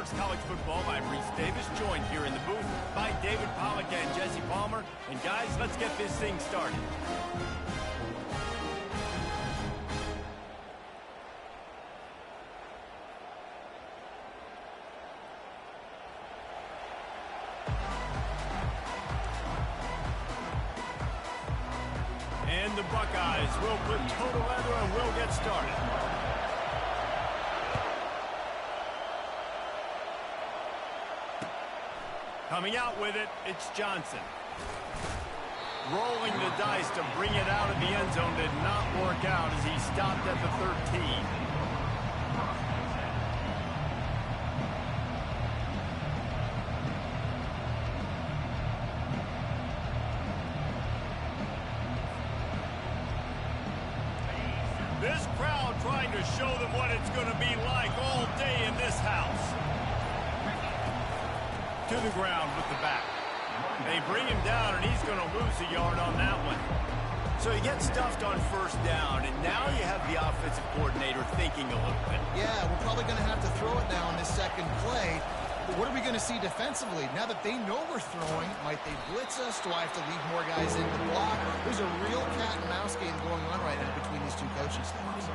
Talks College Football. I'm Reese Davis, joined here in the booth by David Pollack and Jesse Palmer. And guys, let's get this thing started. And the Buckeyes will put total leather and will get started. Coming out with it, it's Johnson. Rolling the dice to bring it out of the end zone did not work out as he stopped at the 13. This crowd trying to show them what it's going to be like all day in this house. To the ground with the back. They bring him down, and he's going to lose a yard on that one. So he gets stuffed on first down, and now you have the offensive coordinator thinking a little bit. Yeah, we're probably going to have to throw it now on this second play. But what are we going to see defensively? Now that they know we're throwing, might they blitz us? Do I have to leave more guys in the block? There's a real cat-and-mouse game going on right now between these two coaching staffs.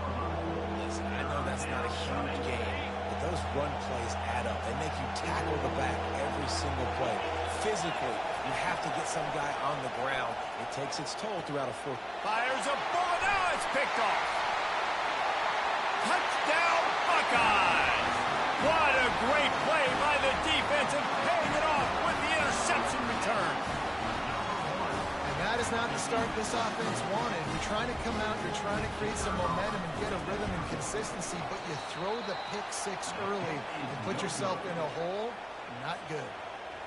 Listen, I know that's not a huge game, but those run plays add up. They make you tackle the back every single play. Physically, you have to get some guy on the ground. It takes its toll throughout a fourth. Fires a bullet. Now it's picked off. Touchdown, Buckeyes. What a great play by the defensive, paying it off with the interception return. And that is not the start this offense wanted. You're trying to come out, you're trying to create some momentum and get a rhythm and consistency, but you throw the pick six early and put yourself in a hole. Not good.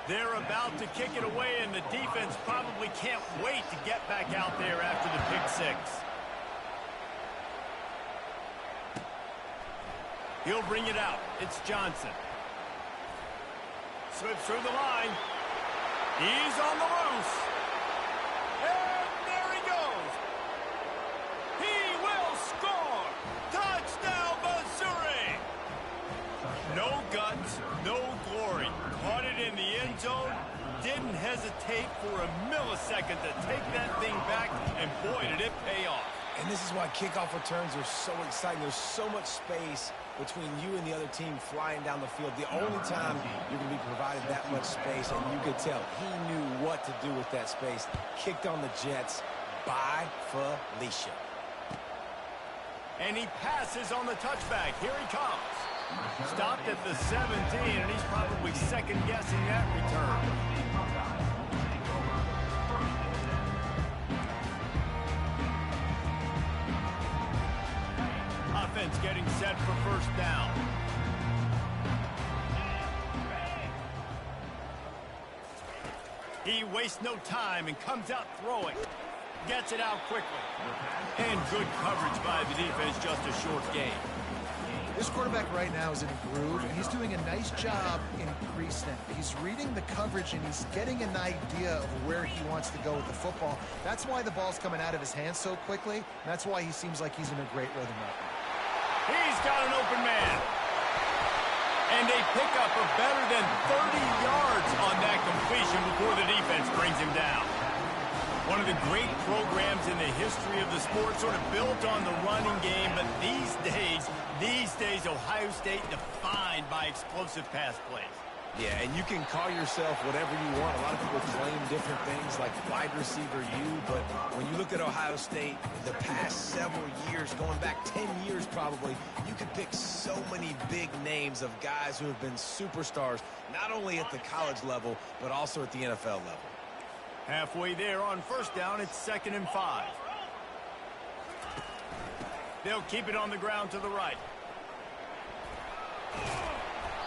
They're about to kick it away, and the defense probably can't wait to get back out there after the pick six. He'll bring it out. It's Johnson. Slips through the line. He's on the loose. And there he goes. He will score. Touchdown, Missouri. No guts, no glory. Caught it in the end zone. Didn't hesitate for a millisecond to take that thing back, and boy, did it pay off. And this is why kickoff returns are so exciting. There's so much space between you and the other team flying down the field. The only time you're going to be provided that much space, and you could tell he knew what to do with that space. Kicked on the Jets by Felicia. And he passes on the touchback. Here he comes. Stopped at the 17, and he's probably second-guessing that return. Offense getting set for first down. He wastes no time and comes out throwing. Gets it out quickly. And good coverage by the defense, just a short gain. This quarterback right now is in a groove, and he's doing a nice job in pre-snap. He's reading the coverage, and he's getting an idea of where he wants to go with the football. That's why the ball's coming out of his hands so quickly, and that's why he seems like he's in a great rhythm right now. He's got an open man. And a pickup of better than 30 yards on that completion before the defense brings him down. One of the great programs in the history of the sport, sort of built on the running game, but these days, Ohio State defined by explosive pass plays. Yeah, and you can call yourself whatever you want. A lot of people claim different things like wide receiver U, but when you look at Ohio State, the past several years, going back 10 years probably, you could pick so many big names of guys who have been superstars, not only at the college level, but also at the NFL level. Halfway there on first down, it's 2nd and 5. They'll keep it on the ground to the right.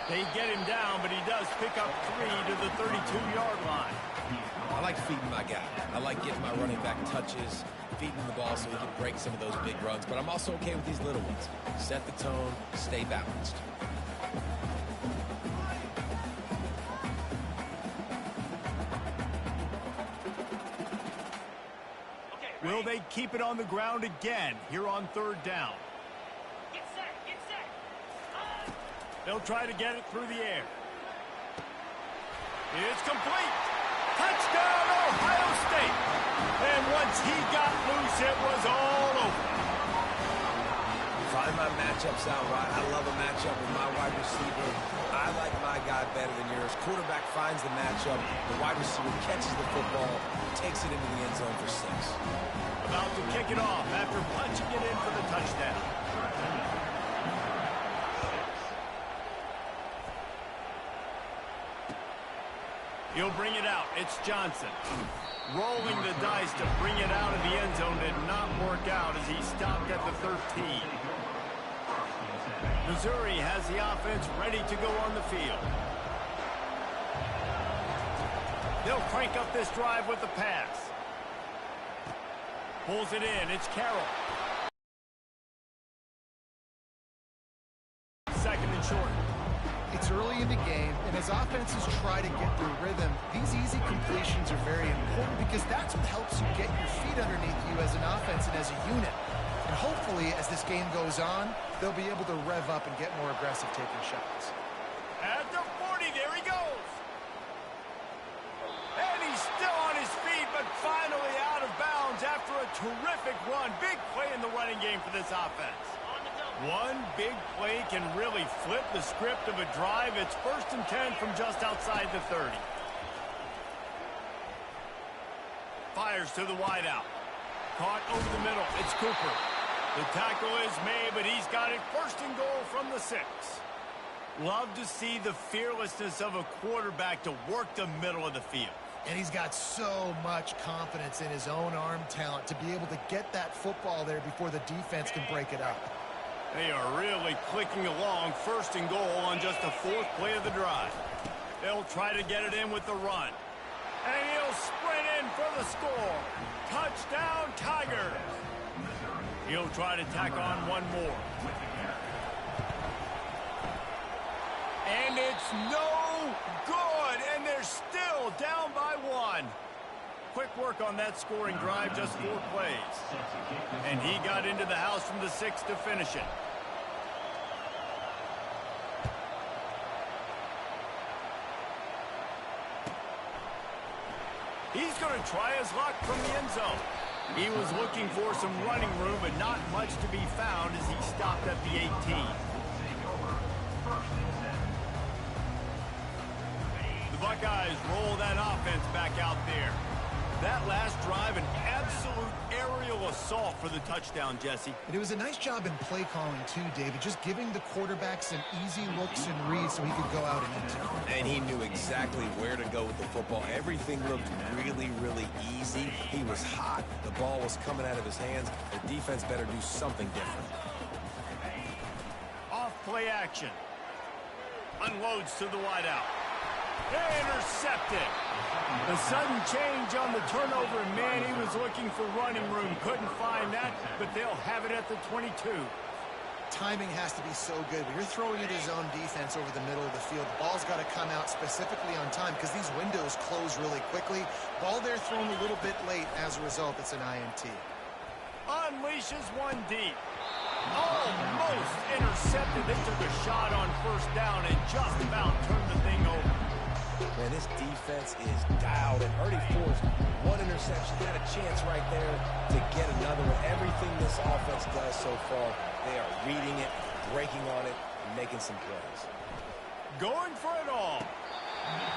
They get him down, but he does pick up 3 to the 32-yard line. I like feeding my guy. I like getting my running back touches, feeding the ball so he can break some of those big runs, but I'm also okay with these little ones. Set the tone, stay balanced. Will they keep it on the ground again here on 3rd down? They'll try to get it through the air. It's complete. Touchdown, Ohio State. And once he got loose, it was all over. Find my matchups out right. I love a matchup with my wide receiver. I like my guy better than yours. Quarterback finds the matchup. The wide receiver catches the football, takes it into the end zone for 6. About to kick it off after punching it in for the touchdown. He'll bring it out. It's Johnson. Rolling the dice to bring it out of the end zone did not work out as he stopped at the 13. Missouri has the offense ready to go on the field. They'll crank up this drive with the pass. Pulls it in. It's Carroll. Second and short. It's early in the game, and as offenses try to get their rhythm, these easy completions are very important because that's what helps you get your feet underneath you as an offense and as a unit. And hopefully, as this game goes on, they'll be able to rev up and get more aggressive taking shots. At the 40, there he goes. And he's still on his feet, but finally out of bounds after a terrific run. Big play in the running game for this offense. One big play can really flip the script of a drive. It's 1st and 10 from just outside the 30. Fires to the wideout. Caught over the middle. It's Cooper. The tackle is made, but he's got it 1st and goal from the 6. Love to see the fearlessness of a quarterback to work the middle of the field. And he's got so much confidence in his own arm talent to be able to get that football there before the defense can break it up. They are really clicking along. 1st and goal on just the 4th play of the drive. They'll try to get it in with the run. And he'll sprint in for the score. Touchdown, Tigers. He'll try to tack on one more. And it's no good. And they're still down by 1. Quick work on that scoring drive, just 4 plays. And he got into the house from the 6 to finish it. He's going to try his luck from the end zone. He was looking for some running room, but not much to be found as he stopped at the 18. The Buckeyes roll that offense back out there. That last drive, an absolute aerial assault for the touchdown, Jesse. And it was a nice job in play calling, too, David, just giving the quarterback some easy looks and reads so he could go out and eat. And he knew exactly where to go with the football. Everything looked really, really easy. He was hot. The ball was coming out of his hands. The defense better do something different. Off play action. Unloads to the wideout. Intercepted. The sudden change on the turnover, man, he was looking for running room. Couldn't find that, but they'll have it at the 22. Timing has to be so good. When you're throwing into zone defense over the middle of the field, the ball's got to come out specifically on time because these windows close really quickly. Ball there thrown a little bit late. As a result, it's an INT. Unleashes one deep. Almost intercepted. They took a shot on 1st down and just about turned the thing over. Man, this defense is dialed and already forced one interception. Had a chance right there to get another one. Everything this offense does so far, they are reading it, breaking on it, and making some plays. Going for it all.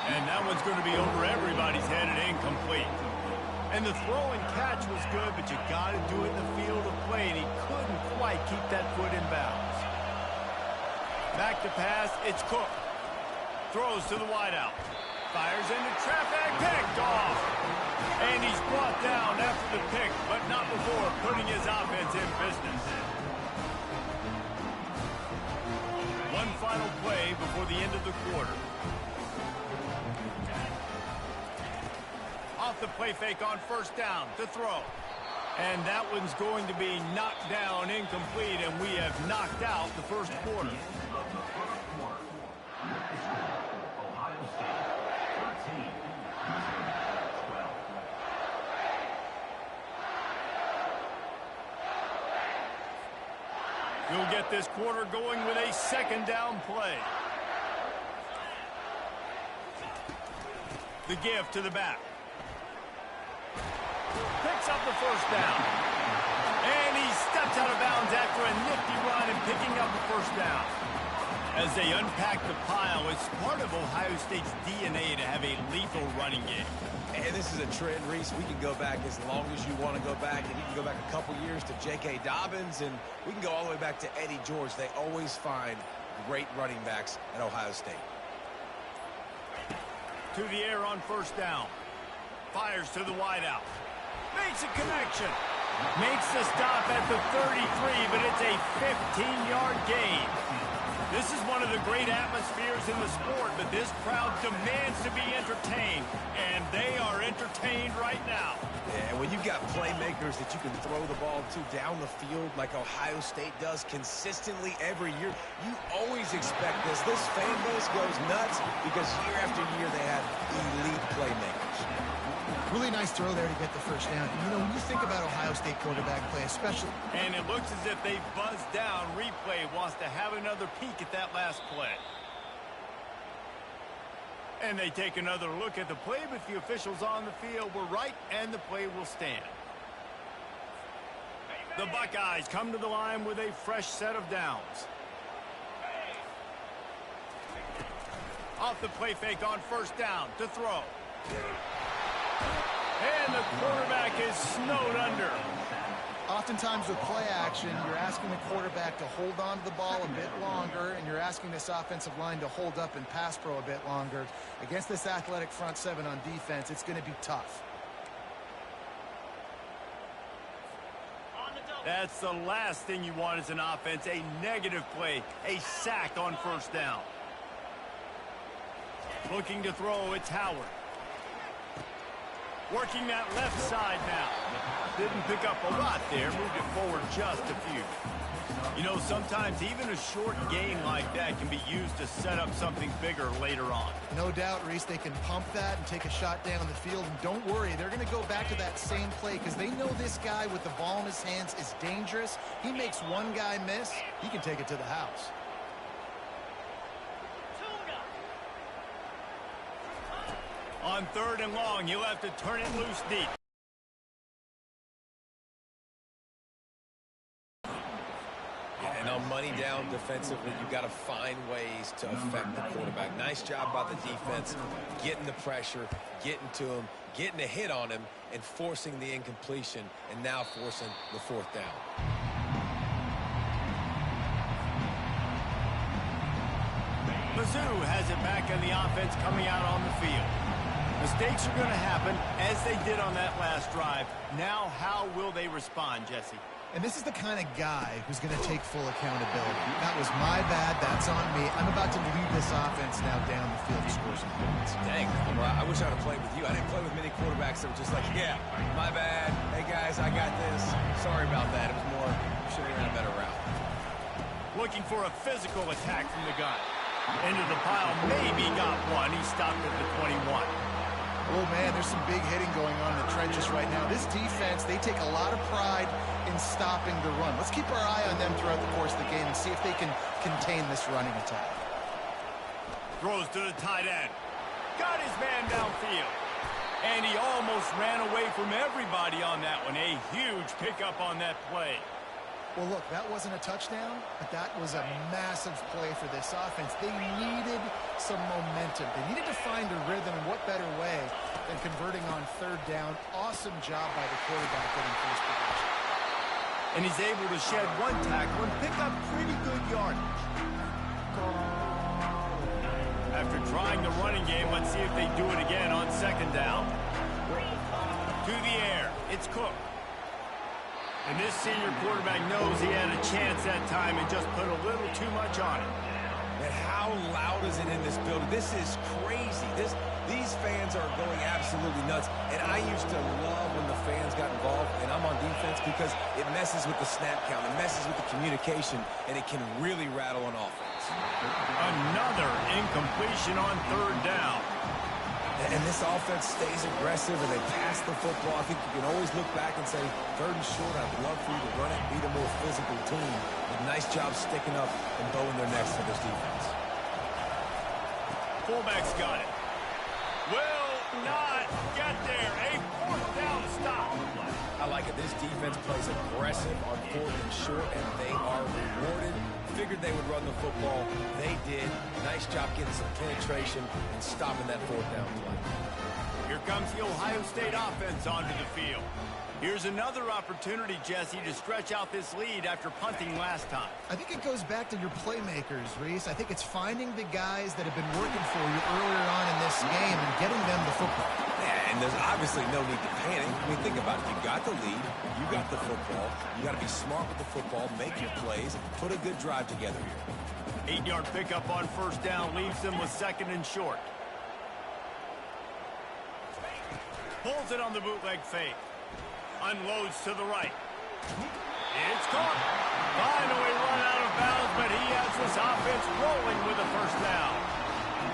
And that one's going to be over everybody's head and incomplete. And the throw and catch was good, but you got to do it in the field of play, and he couldn't quite keep that foot in bounds. Back to pass, it's Cook. Throws to the wideout. Fires into traffic, picked off. And he's brought down after the pick, but not before putting his offense in business. One final play before the end of the quarter. Off the play fake on 1st down to throw. And that one's going to be knocked down incomplete, and we have knocked out the 1st quarter. We'll get this quarter going with a 2nd down play. The give to the back. Picks up the first down. And he steps out of bounds after a nifty run and picking up the first down. As they unpack the pile, it's part of Ohio State's DNA to have a lethal running game. And this is a trend, Reese. We can go back as long as you want to go back. And you can go back a couple years to J.K. Dobbins, and we can go all the way back to Eddie George. They always find great running backs at Ohio State. To the air on first down. Fires to the wideout. Makes a connection. Makes the stop at the 33, but it's a 15-yard gain. This is one of the great atmospheres in the sport, but this crowd demands to be entertained, and they are entertained right now. Yeah, and when you've got playmakers that you can throw the ball to down the field like Ohio State does consistently every year, you always expect this. This fan base goes nuts because year after year they have elite playmakers. Really nice throw there to get the first down. You know, when you think about Ohio State quarterback play, especially... And it looks as if they buzzed down. Replay wants to have another peek at that last play. And they take another look at the play, but the officials on the field were right, and the play will stand. The Buckeyes come to the line with a fresh set of downs. Off the play fake on first down to throw. And the quarterback is snowed under. Oftentimes with play action, you're asking the quarterback to hold on to the ball a bit longer, and you're asking this offensive line to hold up in pass pro a bit longer. Against this athletic front seven on defense, it's going to be tough. That's the last thing you want as an offense, a negative play, a sack on first down. Looking to throw, it's Howard. Working that left side now. Didn't pick up a lot there. Moved it forward just a few. You know, sometimes even a short gain like that can be used to set up something bigger later on. No doubt, Reese, they can pump that and take a shot down the field. And don't worry, they're going to go back to that same play because they know this guy with the ball in his hands is dangerous. He makes one guy miss, he can take it to the house. On third and long, he'll have to turn it loose deep. Yeah, and on money down defensively, you've got to find ways to affect the quarterback. Nice job by the defense, getting the pressure, getting to him, getting a hit on him, and forcing the incompletion, and now forcing the fourth down. Mizzou has it back on the offense coming out on the field. Mistakes are going to happen, as they did on that last drive. Now, how will they respond, Jesse? And this is the kind of guy who's going to take full accountability. That was my bad. That's on me. I'm about to lead this offense now down the field to score some points. Dang, I wish I would have played with you. I didn't play with many quarterbacks that were just like, yeah, my bad. Hey, guys, I got this. Sorry about that. It was more, should have ran a better route. Looking for a physical attack from the gun. Into the pile, maybe got one. He stopped at the 21. Oh, man, there's some big hitting going on in the trenches right now. This defense, they take a lot of pride in stopping the run. Let's keep our eye on them throughout the course of the game and see if they can contain this running attack. Throws to the tight end. Got his man downfield. And he almost ran away from everybody on that one. A huge pickup on that play. Well, look, that wasn't a touchdown, but that was a massive play for this offense. They needed some momentum. They needed to find a rhythm, and what better way than converting on third down. Awesome job by the quarterback getting first position. And he's able to shed one tackle and pick up pretty good yardage. After trying the running game, let's see if they do it again on second down. To the air, it's Cook. And this senior quarterback knows he had a chance that time and just put a little too much on it. And how loud is it in this building? This is crazy. These fans are going absolutely nuts. And I used to love when the fans got involved, and I'm on defense, because it messes with the snap count. It messes with the communication, and it can really rattle an offense. Another incompletion on third down. And this offense stays aggressive, and they pass the football. I think you can always look back and say, third and short, I'd love for you to run it, beat a more physical team. But nice job sticking up and bowing their necks to this defense. Fullback's got it. Well, not get there. A fourth down stop. I like it. This defense plays aggressive on fourth and short, and they are rewarded. Figured they would run the football. They did. Nice job getting some penetration and stopping that fourth down play. Here comes the Ohio State offense onto the field. Here's another opportunity, Jesse, to stretch out this lead after punting last time. I think it goes back to your playmakers, Reese. I think it's finding the guys that have been working for you earlier on in this game and getting them the football. Yeah, and there's obviously no need to panic. I mean, think about it. You got the lead. You got the football. You got to be smart with the football, make your plays, put a good drive together here. 8-yard pickup on first down leaves them with second and short. Pulls it on the bootleg fake. Unloads to the right. It's caught. Finally run out of bounds, but he has this offense rolling with a first down.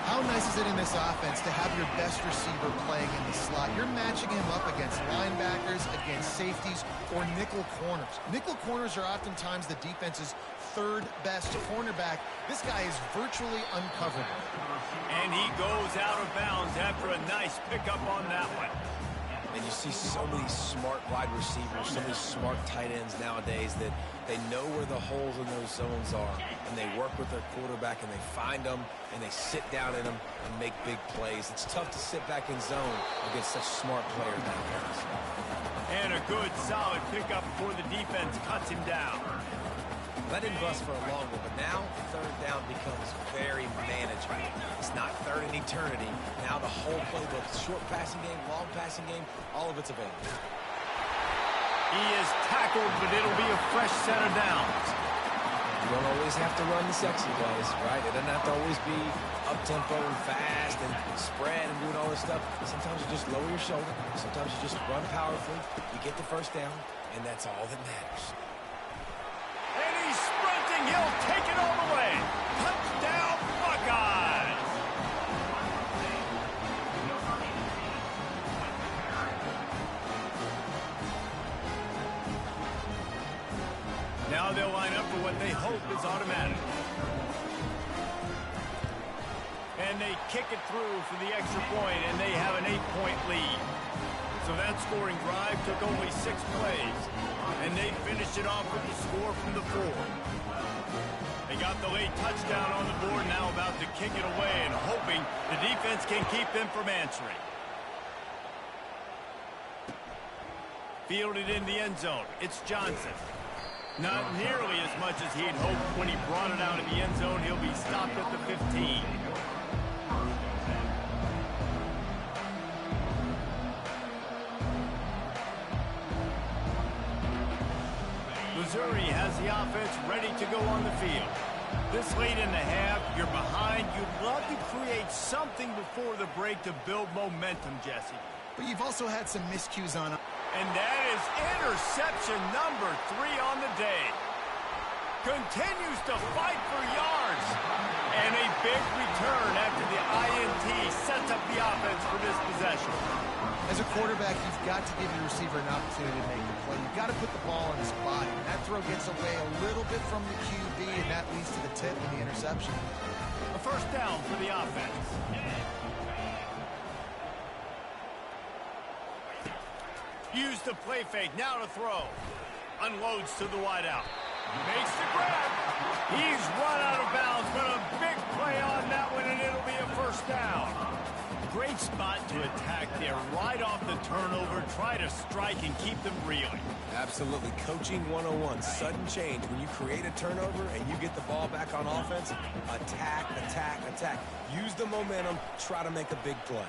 How nice is it in this offense to have your best receiver playing in the slot? You're matching him up against linebackers, against safeties, or nickel corners. Nickel corners are oftentimes the defense's third best cornerback. This guy is virtually uncoverable. And he goes out of bounds after a nice pickup on that one. And you see so many smart wide receivers, so many smart tight ends nowadays that they know where the holes in those zones are, and they work with their quarterback, and they find them, and they sit down in them and make big plays. It's tough to sit back in zone against such smart players nowadays. And a good, solid pickup before the defense cuts him down. That didn't bust for a long one, but now third down becomes very manageable. It's not third in eternity. Now the whole playbook, short passing game, long passing game, all of it's available. He is tackled, but it'll be a fresh set of downs. You don't always have to run the sexy plays, right? It doesn't have to always be up-tempo and fast and spread and doing all this stuff. Sometimes you just lower your shoulder. Sometimes you just run powerfully. You get the first down, and that's all that matters. And he's sprinting. He'll take it all the way. Touchdown, Buckeyes. Now they'll line up for what they hope is automatic. And they kick it through for the extra point, and they have an 8-point lead. So that scoring drive took only 6 plays, and they finished it off with the score from the 4. They got the late touchdown on the board, now about to kick it away and hoping the defense can keep them from answering. Fielded in the end zone. It's Johnson. Not nearly as much as he'd hoped when he brought it out in the end zone. He'll be stopped at the 15. Missouri has the offense ready to go on the field. This late in the half, you're behind. You'd love to create something before the break to build momentum, Jesse. But you've also had some miscues on. And that is interception number 3 on the day. Continues to fight for yards. And a big return after the INT sets up the offense for this possession. As a quarterback, you've got to give your receiver an opportunity to make the play. You've got to put the ball in his body. And that throw gets away a little bit from the QB, and that leads to the tip and the interception. A first down for the offense. Use the play fake, now to throw. Unloads to the wideout. Makes the grab. He's run out of bounds, but a big play on that one, and it'll be a first down. Great spot to attack there, right off the turnover. Try to strike and keep them reeling. Absolutely. Coaching 101. Sudden change. When you create a turnover and you get the ball back on offense, attack, attack, attack. Use the momentum. Try to make a big play.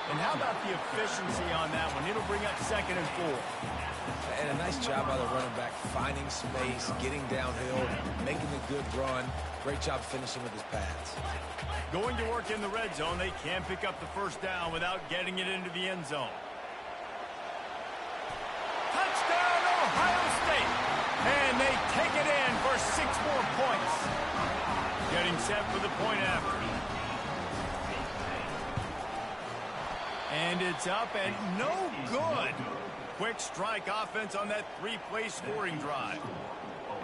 And how about the efficiency on that one? It'll bring up second and 4. And a nice job by the running back, finding space, getting downhill, making a good run. Great job finishing with his pads. Going to work in the red zone, they can pick up the first down without getting it into the end zone. Touchdown, Ohio State! And they take it in for 6 more points. Getting set for the point after. And it's up and no good. Quick strike offense on that 3-play scoring drive.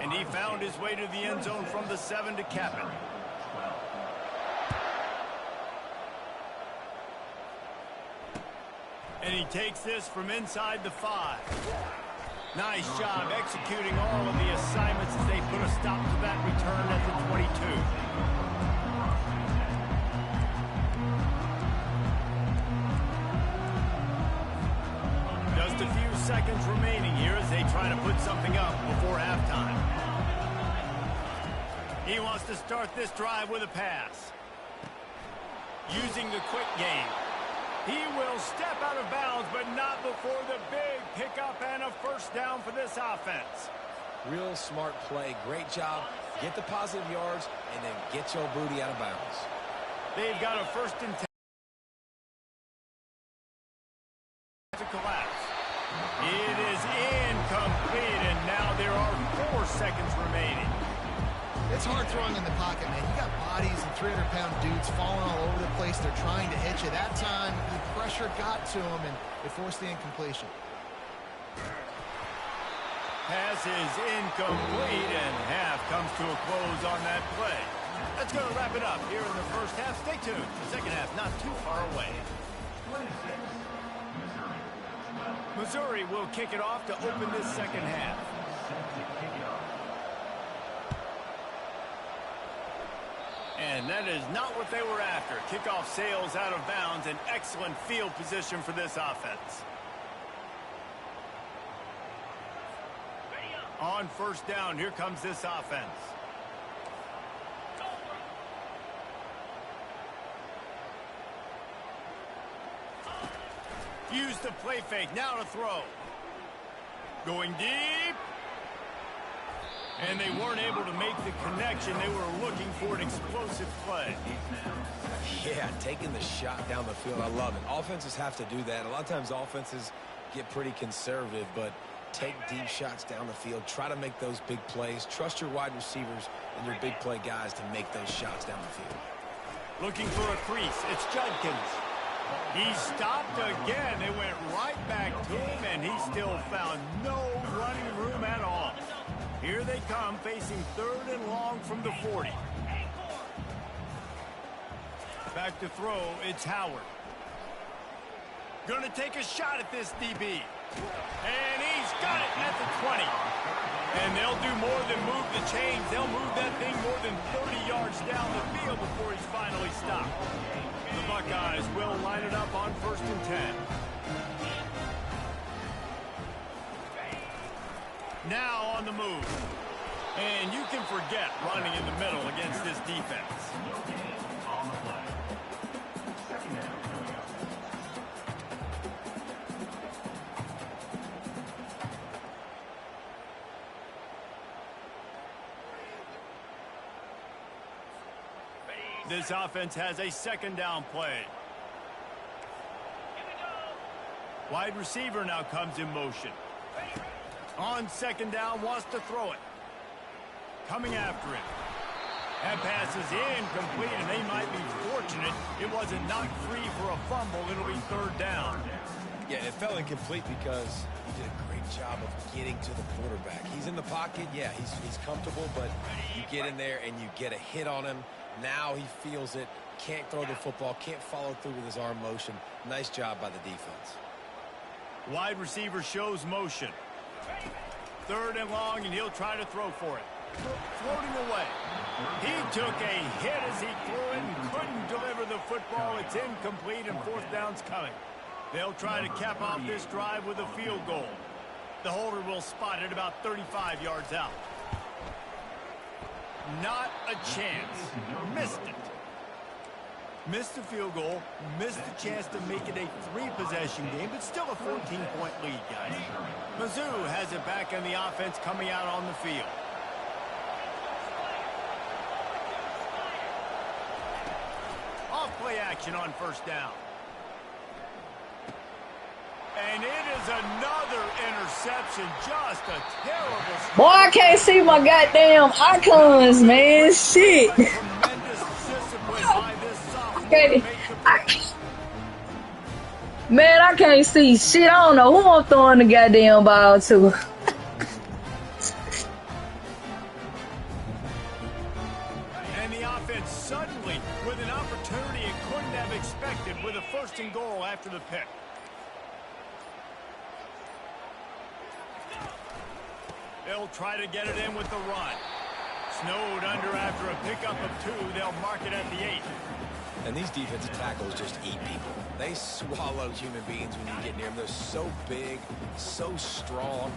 And he found his way to the end zone from the 7 to cap it. And he takes this from inside the 5. Nice job executing all of the assignments as they put a stop to that return at the 22. Just a few seconds remaining here as they try to put something up before halftime. He wants to start this drive with a pass. Using the quick game. He will step out of bounds, but not before the big pickup and a first down for this offense. Real smart play. Great job. Get the positive yards, and then get your booty out of bounds. They've got a 1st and 10. To collapse. It is incomplete, and now there are 4 seconds remaining. It's hard throwing in the pocket, man. You got bodies and 300-pound dudes falling all over the place. They're trying to hit you. That time, the pressure got to him, and it forced the incompletion. Pass is incomplete, and half comes to a close on that play. That's going to wrap it up here in the first half. Stay tuned. The second half not too far away. Missouri will kick it off to open this second half. And that is not what they were after. Kickoff sails out of bounds. An excellent field position for this offense. On first down, here comes this offense. Use the play fake. Now to throw. Going deep. And they weren't able to make the connection. They were looking for an explosive play. Yeah, taking the shot down the field. I love it. Offenses have to do that. A lot of times offenses get pretty conservative, but take deep shots down the field. Try to make those big plays. Trust your wide receivers and your big play guys to make those shots down the field. Looking for a crease. It's Judkins. He stopped again. They went right back to him, and he still found no running room at all. Here they come, facing 3rd and long from the 40. Back to throw, it's Howard. Gonna take a shot at this DB. And he's got it at the 20. And they'll do more than move the chains. They'll move that thing more than 30 yards down the field before he's finally stopped. The Buckeyes will line it up on 1st and 10. Now on the move. And you can forget running in the middle against this defense. This offense has a 2nd down play. Wide receiver now comes in motion. On 2nd down, wants to throw it. Coming after him. That pass is incomplete, and they might be fortunate it wasn't knocked free for a fumble. It'll be 3rd down. Yeah, it fell incomplete because he did a great job of getting to the quarterback. He's in the pocket. Yeah, he's comfortable, but you get in there and you get a hit on him. Now he feels it. Can't throw the football. Can't follow through with his arm motion. Nice job by the defense. Wide receiver shows motion. 3rd and long, and he'll try to throw for it. Floating away. He took a hit as he threw it and couldn't deliver the football. It's incomplete, and 4th down's coming. They'll try to cap off this drive with a field goal. The holder will spot it about 35 yards out. Not a chance. Missed it. Missed the field goal, missed the chance to make it a 3-possession game, but still a 14-point lead, guys. Mizzou has it back in the offense coming out on the field. Off-play action on 1st down. And it is another interception. Just a terrible start. Boy, I can't see my goddamn icons, man. Shit. Tremendous discipline by this sophomore. Man, I can't see shit. I don't know who I'm throwing the goddamn ball to. And the offense suddenly with an opportunity it couldn't have expected with a 1st and goal after the pick. They'll try to get it in with the run. Snowed under after a pickup of 2. They'll mark it at the 8. And these defensive tackles just eat people. They swallow human beings when you get near them. They're so big, so strong.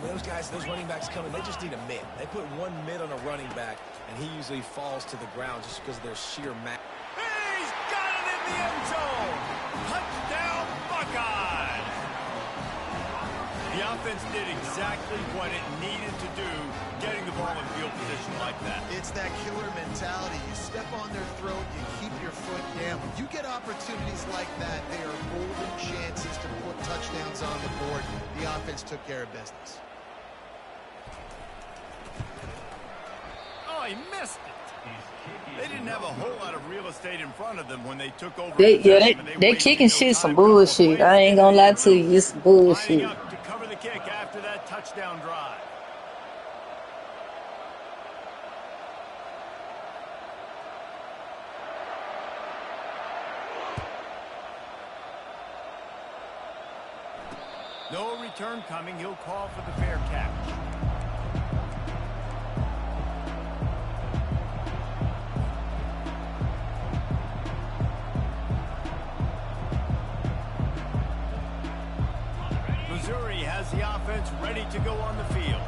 When those guys, those running backs come in, they just need a mid. They put one mid on a running back, and he usually falls to the ground just because of their sheer mass. He's got it in the end zone. Touchdown, Buckeyes. The offense did exactly what it needed to do, getting the ball in field position like that. It's that killer mentality. You step on their throat, you keep your foot down. When you get opportunities like that, they are golden chances to put touchdowns on the board. The offense took care of business. Oh, he missed it. They didn't have a whole lot of real estate in front of them when they took over. They kicking shit some bullshit. I ain't gonna lie to you, it's bullshit. Lining up to cover the kick after that touchdown drive. No return coming. He'll call for the fair catch. Missouri has the offense ready to go on the field.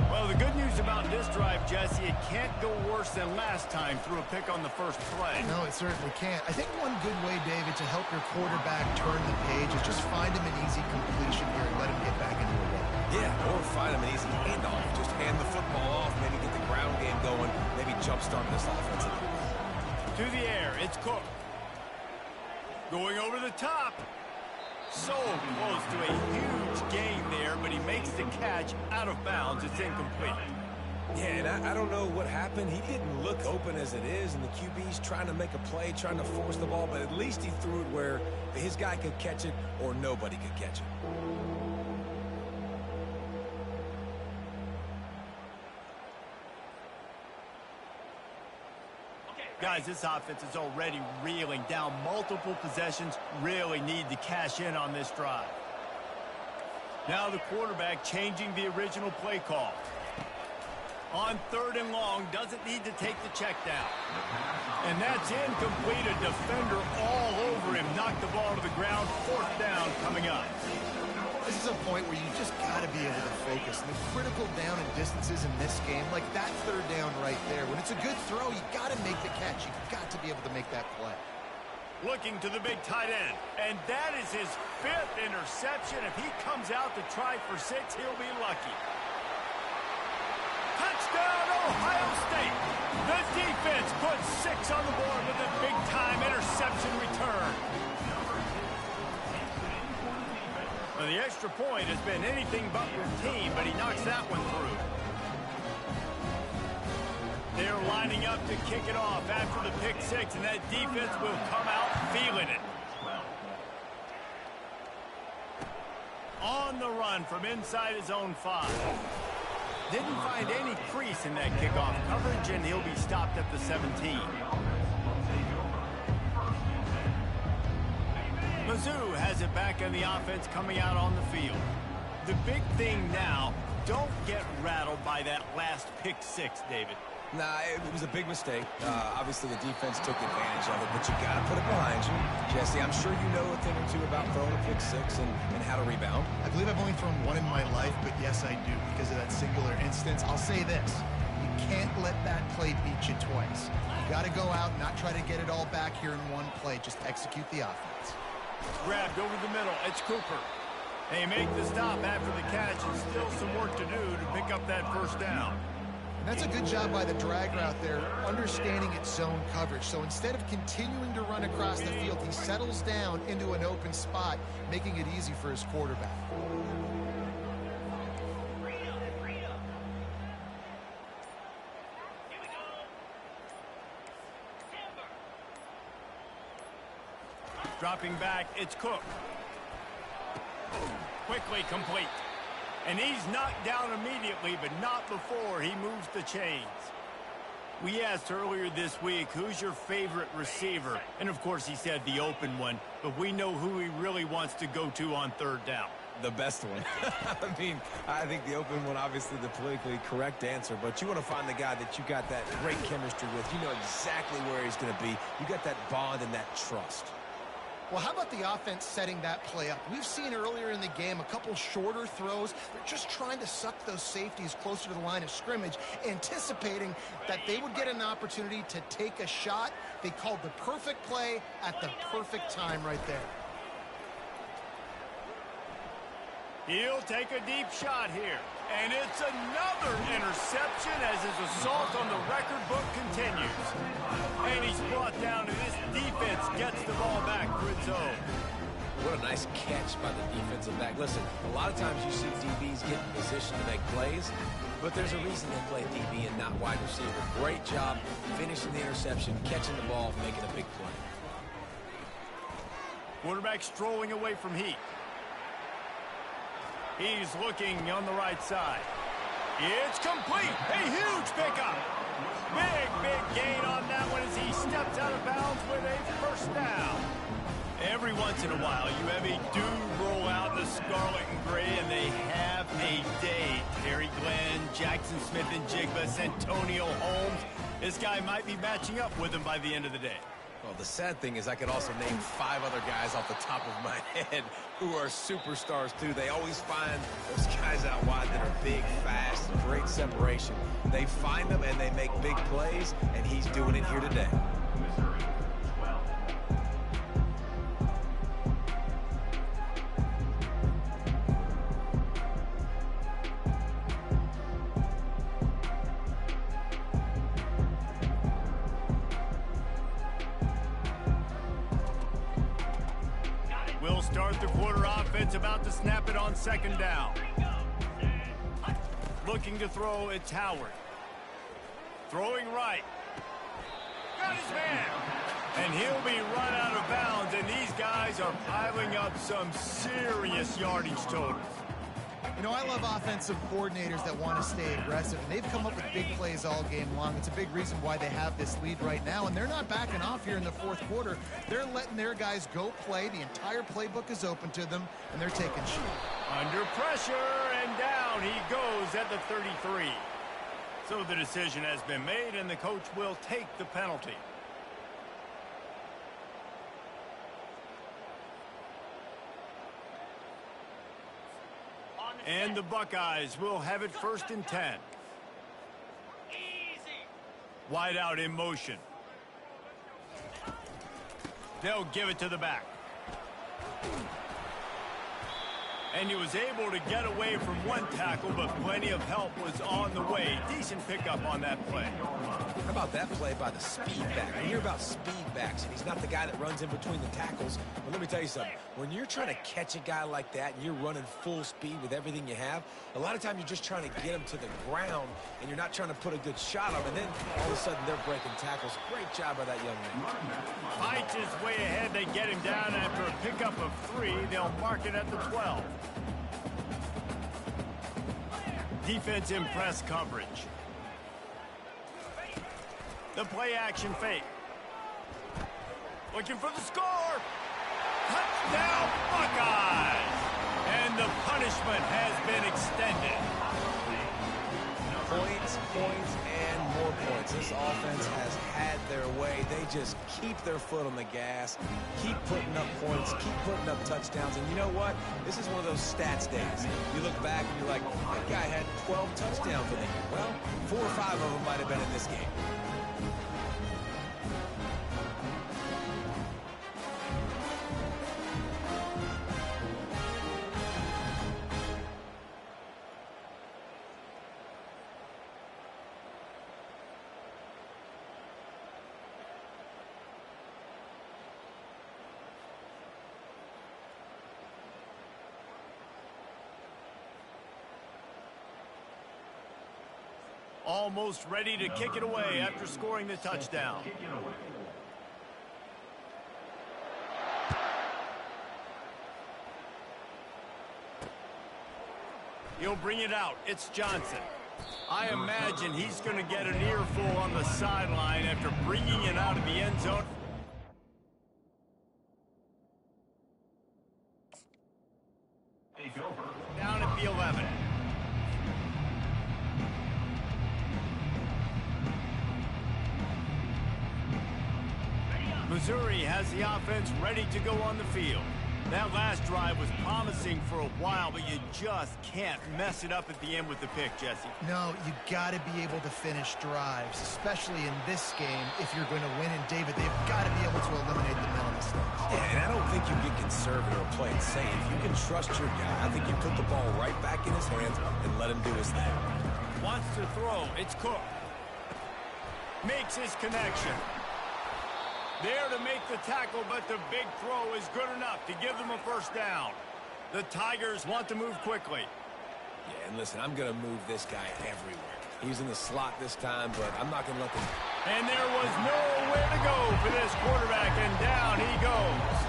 Well, the good news about this drive, Jesse, it can't go worse than last time through a pick on the first play. No, it certainly can't. I think one good way, David, to help your quarterback turn the page is just find him an easy completion here and let him get back into a rhythm. Yeah, or find him an easy handoff. Just hand the football off, maybe get the ground game going, maybe jumpstart this offensive line. To the air, it's Cook. Going over the top. So close to a huge gain there, but he makes the catch out of bounds. It's incomplete. Yeah, and I don't know what happened. He didn't look open as it is, and the QB's trying to make a play, trying to force the ball, but at least he threw it where his guy could catch it or nobody could catch it. Guys, this offense is already reeling down multiple possessions. Really need to cash in on this drive. Now the quarterback changing the original play call. On 3rd and long, doesn't need to take the check down. And that's incomplete. A defender all over him. Knocked the ball to the ground. 4th down coming up. This is a point where you just got to be able to focus. And the critical down and distances in this game, like that 3rd down right there. When it's a good throw, you got to make the catch. You got to be able to make that play. Looking to the big tight end. And that is his 5th interception. If he comes out to try for 6, he'll be lucky. Touchdown, Ohio State. The defense puts 6 on the board with a big-time interception return. Well, the extra point has been anything but routine, but he knocks that one through. They're lining up to kick it off after the pick 6, and that defense will come out feeling it. On the run from inside his own 5. Didn't find any crease in that kickoff coverage, and he'll be stopped at the 17. Mizzou has it back on the offense coming out on the field. The big thing now, don't get rattled by that last pick 6, David. Nah, it was a big mistake. Obviously, the defense took advantage of it, but you got to put it behind you. Jesse, I'm sure you know a thing or two about throwing a pick 6 and how to rebound. I believe I've only thrown one in my life, but yes, I do because of that singular instance. I'll say this. You can't let that play beat you twice. You got to go out and not try to get it all back here in one play. Just execute the offense. Grabbed over the middle. It's Cooper. They make the stop after the catch, and still some work to do to pick up that 1st down. And that's a good job by the drag route there, understanding its zone coverage. So instead of continuing to run across the field, he settles down into an open spot, making it easy for his quarterback. Dropping back, it's Cook. Quickly complete. And he's knocked down immediately, but not before he moves the chains. We asked earlier this week, who's your favorite receiver? And, of course, he said the open one, but we know who he really wants to go to on 3rd down. The best one. I mean, I think the open one, obviously the politically correct answer, but you want to find the guy that you got that great chemistry with. You know exactly where he's going to be. You got that bond and that trust. Well, how about the offense setting that play up? We've seen earlier in the game a couple shorter throws. They're just trying to suck those safeties closer to the line of scrimmage, anticipating that they would get an opportunity to take a shot. They called the perfect play at the perfect time right there. He'll take a deep shot here. And it's another interception as his assault on the record book continues. And he's brought down, and this defense gets the ball back for its own. What a nice catch by the defensive back. Listen, a lot of times you see DBs get in position to make plays, but there's a reason they play DB and not wide receiver. Great job finishing the interception, catching the ball, making a big play. Quarterback strolling away from heat. He's looking on the right side. It's complete. A huge pickup. Big gain on that one as he steps out of bounds with a first down. Every once in a while, you have a dude roll out in the scarlet and gray, and they have a day. Terry Glenn, Jackson Smith-Njigba, Santonio Holmes. This guy might be matching up with him by the end of the day. Well, the sad thing is I could also name 5 other guys off the top of my head who are superstars, too. They always find those guys out wide that are big, fast, great separation. They find them, and they make big plays, and he's doing it here today. We'll start the quarter offense, about to snap it on second down. Looking to throw, it's Howard. Throwing right. Got his man. And he'll be run out of bounds, and these guys are piling up some serious yardage totals. You know, I love offensive coordinators that want to stay aggressive, and they've come up with big plays all game long. It's a big reason why they have this lead right now, and they're not backing off here in the fourth quarter. They're letting their guys go play. The entire playbook is open to them, and they're taking shots. Under pressure, and down he goes at the 33. So the decision has been made, and the coach will take the penalty. And the Buckeyes will have it 1st and 10. Wide out in motion. They'll give it to the back. And he was able to get away from one tackle, but plenty of help was on the way. Decent pickup on that play. How about that play by the speed back? We hear about speed backs, and he's not the guy that runs in between the tackles. But let me tell you something. When you're trying to catch a guy like that, and you're running full speed with everything you have, a lot of times you're just trying to get him to the ground, and you're not trying to put a good shot on him. And then all of a sudden they're breaking tackles. Great job by that young man. Fights his way ahead. They get him down after a pickup of 3. They'll mark it at the 12. Defense in press coverage. The play action fake. Looking for the score. Touchdown Buckeyes. And the punishment has been extended. Points, and more points. This offense has had their way. They just keep their foot on the gas, keep putting up points, keep putting up touchdowns. And you know what? This is one of those stats days. You look back and you're like, that guy had 12 touchdowns in it. Well, 4 or 5 of them might have been in this game. Almost ready to kick it away after scoring the touchdown. He'll bring it out. It's Johnson. I imagine he's going to get an earful on the sideline after bringing it out of the end zone. Missouri has the offense ready to go on the field. That last drive was promising for a while, but you just can't mess it up at the end with the pick, Jesse. No, you got to be able to finish drives, especially in this game if you're going to win. And, David, they've got to be able to eliminate the mental mistakes. Yeah, and I don't think you get conservative or play it safe. If you can trust your guy, I think you put the ball right back in his hands and let him do his thing. Wants to throw. It's Cook. Makes his connection. There to make the tackle, but the big throw is good enough to give them a first down. The Tigers want to move quickly. Yeah, and listen, I'm going to move this guy everywhere. He's in the slot this time, but I'm not going to let them... And there was nowhere to go for this quarterback, and down he goes.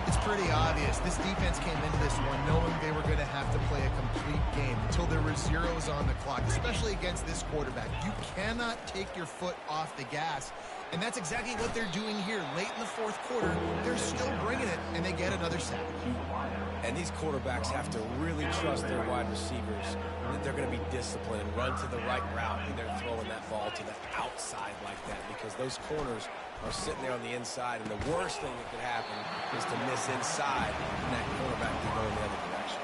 It's pretty obvious. This defense came into this one knowing they were going to have to play a complete game until there were zeros on the clock, especially against this quarterback. You cannot take your foot off the gas. And that's exactly what they're doing here. Late in the fourth quarter, they're still bringing it, and they get another sack. And these quarterbacks have to really trust their wide receivers that they're going to be disciplined and run to the right route when they're throwing that ball to the outside like that, because those corners are sitting there on the inside, and the worst thing that could happen is to miss inside and that quarterback can go in the other direction.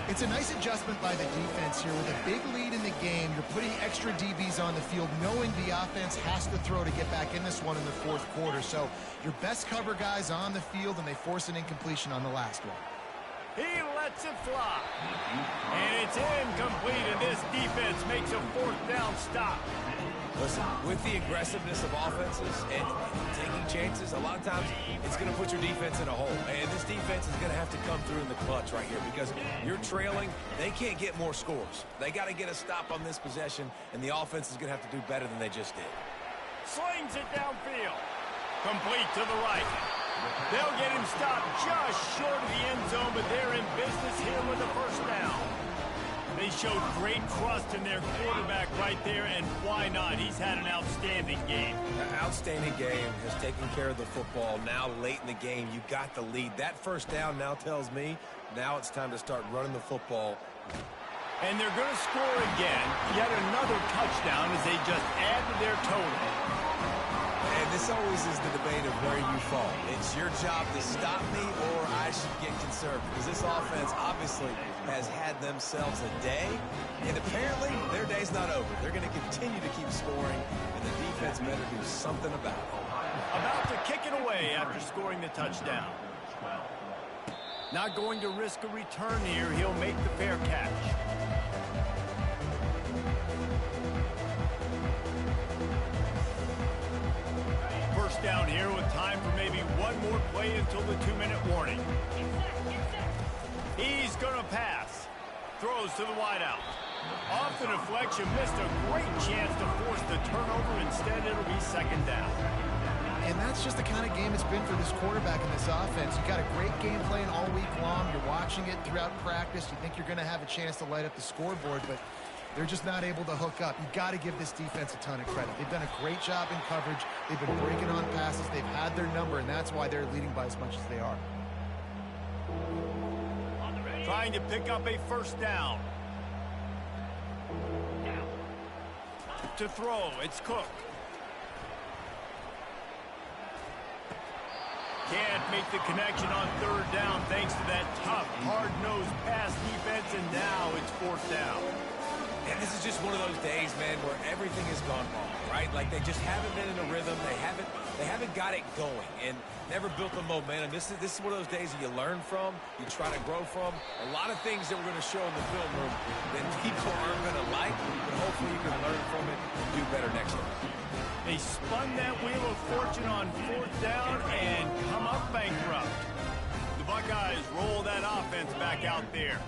It's a nice adjustment by the defense here. With a big lead in the game, you're putting extra DBs on the field, knowing the offense has to throw to get back in this one in the fourth quarter. So your best cover guys on the field, and they force an incompletion on the last one. He lets it fly. And it's incomplete, and this defense makes a fourth down stop. Listen, with the aggressiveness of offenses and taking chances, a lot of times it's going to put your defense in a hole. And this defense is going to have to come through in the clutch right here, because you're trailing. They can't get more scores. They got to get a stop on this possession, and the offense is going to have to do better than they just did. Slings it downfield. Complete to the right. They'll get him stopped just short of the end zone, but they're in business here with a first down. They showed great trust in their quarterback right there, and why not? He's had an outstanding game. An outstanding game, has taken care of the football. Now late in the game, you got the lead. That first down now tells me now it's time to start running the football. And they're going to score again. Yet another touchdown as they just add to their total. And this always is the debate of where you fall. It's your job to stop me, or I should get conservative. Because this offense obviously has had themselves a day, and apparently their day's not over. They're going to continue to keep scoring, and the defense better do something about it. About to kick it away after scoring the touchdown. Not going to risk a return here. He'll make the fair catch. First down here with time for maybe one more play until the 2-minute warning. He's going to pass. Throws to the wideout. Off the deflection, missed a great chance to force the turnover. Instead, it'll be second down. And that's just the kind of game it's been for this quarterback in this offense. You got a great game plan all week long. You're watching it throughout practice. You think you're going to have a chance to light up the scoreboard, but they're just not able to hook up. You got to give this defense a ton of credit. They've done a great job in coverage. They've been breaking on passes. They've had their number, and that's why they're leading by as much as they are. Trying to pick up a first down. To throw, it's Cook. Can't make the connection on third down thanks to that tough, hard-nosed pass defense, and now it's fourth down. And this is just one of those days, man, where everything has gone wrong, right? Like they just haven't been in a rhythm. They haven't got it going and never built the momentum. This is one of those days that you learn from, you try to grow from. A lot of things that we're going to show in the film room that people aren't going to like, but hopefully you can learn from it and do better next time. They spun that wheel of fortune on fourth down and come up bankrupt. The Buckeyes roll that offense back out there.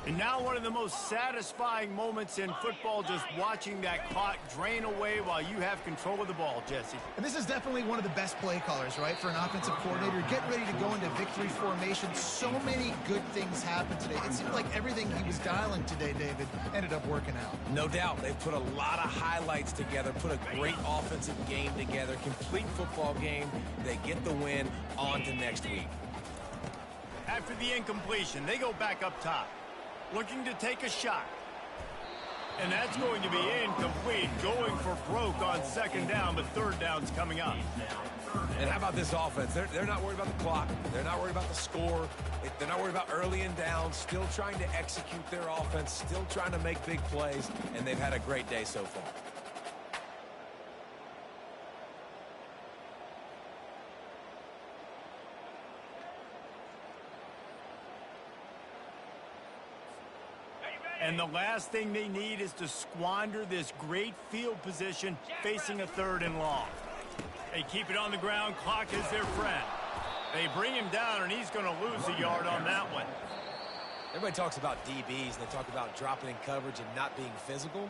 And now one of the most satisfying moments in football, just watching that clock drain away while you have control of the ball, Jesse. And this is definitely one of the best play callers, right, for an offensive coordinator. Getting ready to go into victory formation. So many good things happened today. It seemed like everything he was dialing today, David, ended up working out. No doubt. They've put a lot of highlights together, put a great offensive game together, complete football game. They get the win. On to next week. After the incompletion, they go back up top. Looking to take a shot. And that's going to be incomplete, going for broke on second down, but third down's coming up. And how about this offense? They're not worried about the clock. They're not worried about the score. They're not worried about early and down. Still trying to execute their offense. Still trying to make big plays. And they've had a great day so far. And the last thing they need is to squander this great field position facing a 3rd and long. They keep it on the ground. Clock is their friend. They bring him down, and he's going to lose a yard on that one. Everybody talks about DBs, and they talk about dropping in coverage and not being physical.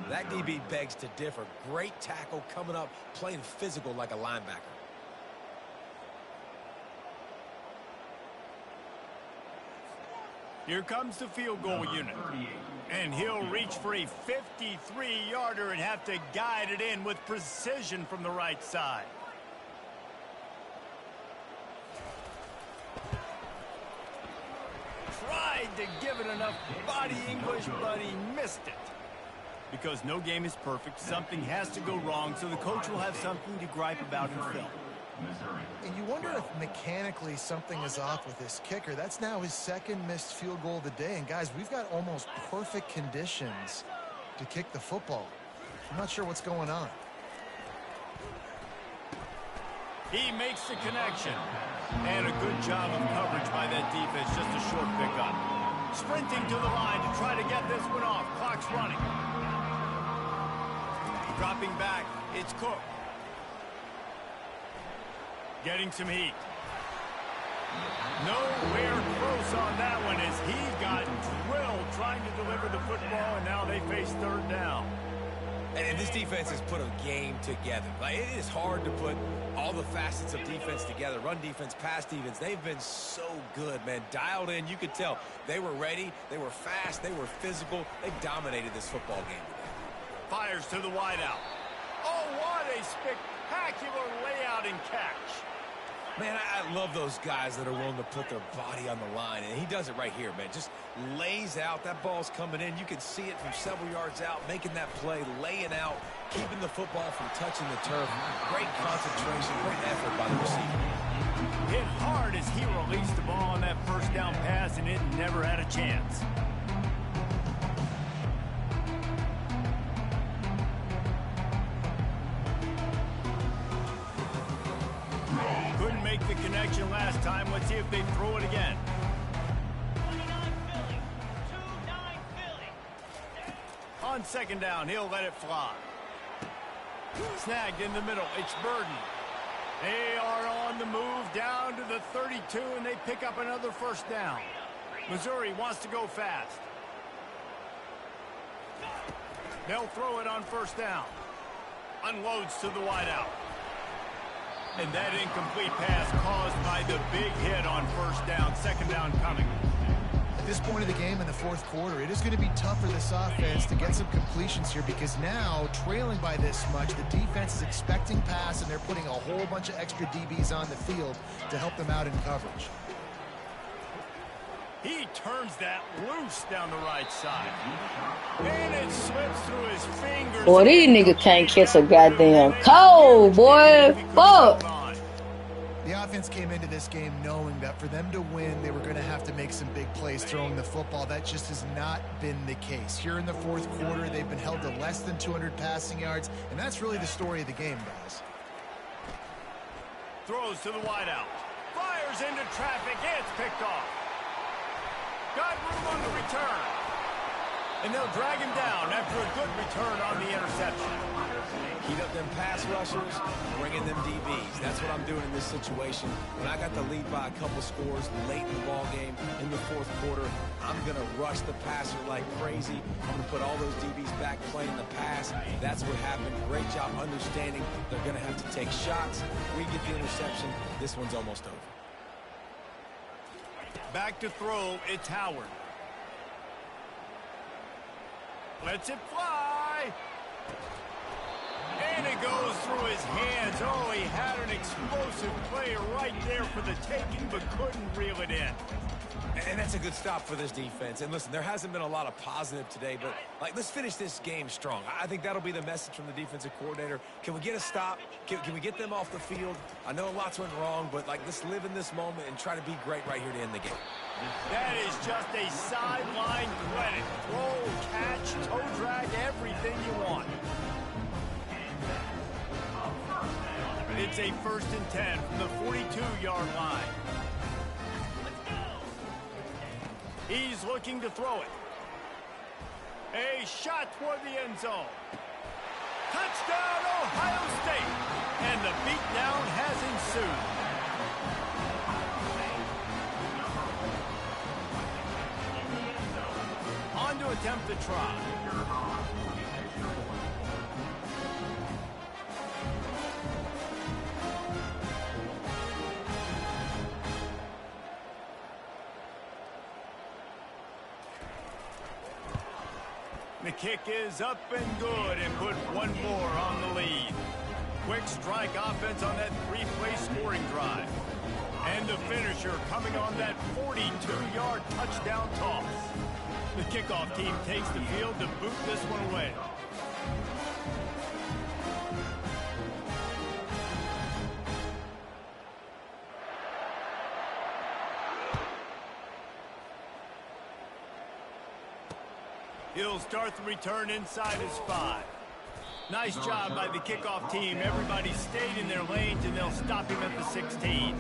That DB begs to differ. Great tackle coming up, playing physical like a linebacker. Here comes the field goal unit. And he'll reach for a 53-yarder and have to guide it in with precision from the right side. Tried to give it enough body English, but he missed it. Because no game is perfect, something has to go wrong, so the coach will have something to gripe about in film. And you wonder if mechanically something is off with this kicker. That's now his 2nd missed field goal of the day. And guys, we've got almost perfect conditions to kick the football. I'm not sure what's going on. He makes the connection. And a good job of coverage by that defense, just a short pickup. Sprinting to the line to try to get this one off. Clock's running. Dropping back, it's Cook. Getting some heat. Nowhere close on that one as he got drilled trying to deliver the football, and now they face 3rd down. And this defense has put a game together. Like, it is hard to put all the facets of defense together. Run defense, pass defense. They've been so good, man. Dialed in. You could tell they were ready. They were fast. They were physical. They dominated this football game today. Fires to the wideout. Oh, what a spectacular layout and catch. Man, I love those guys that are willing to put their body on the line, and he does it right here, man. Just lays out. That ball's coming in. You can see it from several yards out, making that play, laying out, keeping the football from touching the turf. Great concentration, great effort by the receiver. Hit hard as he released the ball on that 1st down pass, and it never had a chance. Couldn't make the connection last time. Let's see if they throw it again. 29 Philly. 2-9 Philly. On 2nd down, he'll let it fly. Snagged in the middle. It's Burden. They are on the move down to the 32, and they pick up another 1st down. Missouri wants to go fast. They'll throw it on 1st down. Unloads to the wideout. And that incomplete pass caused by the big hit on 1st down. 2nd down coming. At this point of the game in the 4th quarter, it is going to be tough for this offense to get some completions here because now, trailing by this much, the defense is expecting pass, and they're putting a whole bunch of extra DBs on the field to help them out in coverage. He turns that loose down the right side. And it slips through his fingers. Boy, these niggas can't catch a goddamn cold, boy. Fuck. The offense came into this game knowing that for them to win, they were going to have to make some big plays throwing the football. That just has not been the case. Here in the 4th quarter, they've been held to less than 200 passing yards, and that's really the story of the game, guys. Throws to the wideout. Fires into traffic. It's picked off. Got room on the return. And they'll drag him down after a good return on the interception. Heat up them pass rushers, bringing them DBs. That's what I'm doing in this situation. When I got the lead by a couple scores late in the ball game in the 4th quarter, I'm going to rush the passer like crazy. I'm going to put all those DBs back playing the pass. That's what happened. Great job understanding they're going to have to take shots. We get the interception. This one's almost over. Back to throw, it's Howard. Lets it fly. And it goes through his hands. Oh, he had an explosive play right there for the taking, but couldn't reel it in. And that's a good stop for this defense. And listen, there hasn't been a lot of positive today, but let's finish this game strong. I think that'll be the message from the defensive coordinator. Can we get a stop? Can we get them off the field? I know lots went wrong, but let's live in this moment and try to be great right here to end the game. That is just a sideline credit. Throw, catch, toe drag, everything you want. It's a 1st and 10 from the 42-yard line. He's looking to throw it. A shot toward the end zone. Touchdown, Ohio State. And the beatdown has ensued. On to attempt the try. The kick is up and good and put one more on the lead. Quick strike offense on that 3-play scoring drive. And the finisher coming on that 42-yard touchdown toss. The kickoff team takes the field to boot this one away. He'll start the return inside his 5. Nice job by the kickoff team. Everybody stayed in their lanes, and they'll stop him at the 16.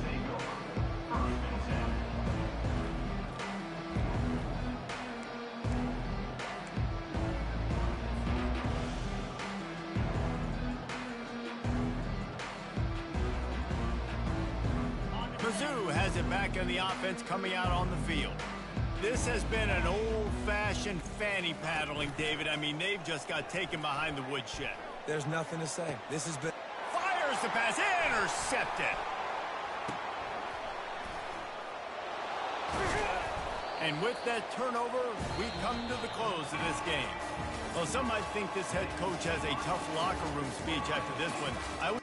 Mizzou has it back on the offense coming out on the field. This has been an old-fashioned fanny paddling, David. I mean, they've just got taken behind the woodshed. There's nothing to say. This has been... Fires the pass, intercepted. And with that turnover, we come to the close of this game. Well, some might think this head coach has a tough locker room speech after this one. I